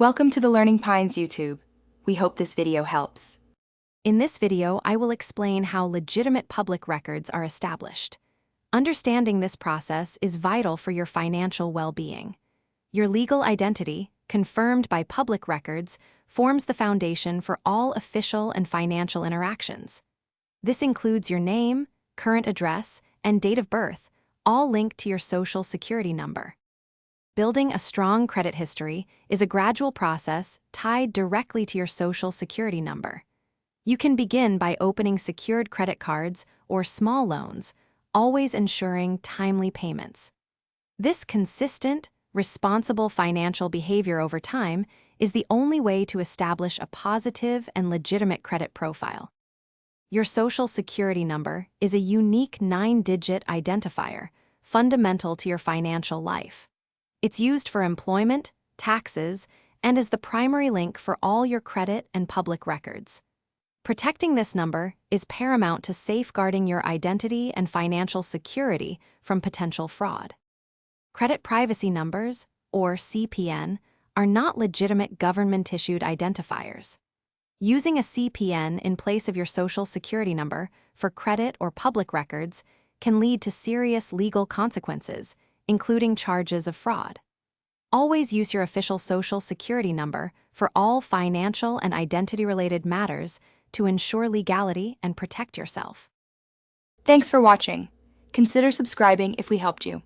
Welcome to the Learning Pines YouTube. We hope this video helps. In this video, I will explain how legitimate public records are established. Understanding this process is vital for your financial well-being. Your legal identity, confirmed by public records, forms the foundation for all official and financial interactions. This includes your name, current address, and date of birth, all linked to your Social Security number. Building a strong credit history is a gradual process tied directly to your Social Security number. You can begin by opening secured credit cards or small loans, always ensuring timely payments. This consistent, responsible financial behavior over time is the only way to establish a positive and legitimate credit profile. Your Social Security number is a unique 9-digit identifier, fundamental to your financial life. It's used for employment, taxes, and is the primary link for all your credit and public records. Protecting this number is paramount to safeguarding your identity and financial security from potential fraud. Credit privacy numbers, or CPN, are not legitimate government-issued identifiers. Using a CPN in place of your Social Security number for credit or public records can lead to serious legal consequences, including charges of fraud. Always use your official Social Security number for all financial and identity-related matters to ensure legality and protect yourself. Thanks for watching. Consider subscribing if we helped you.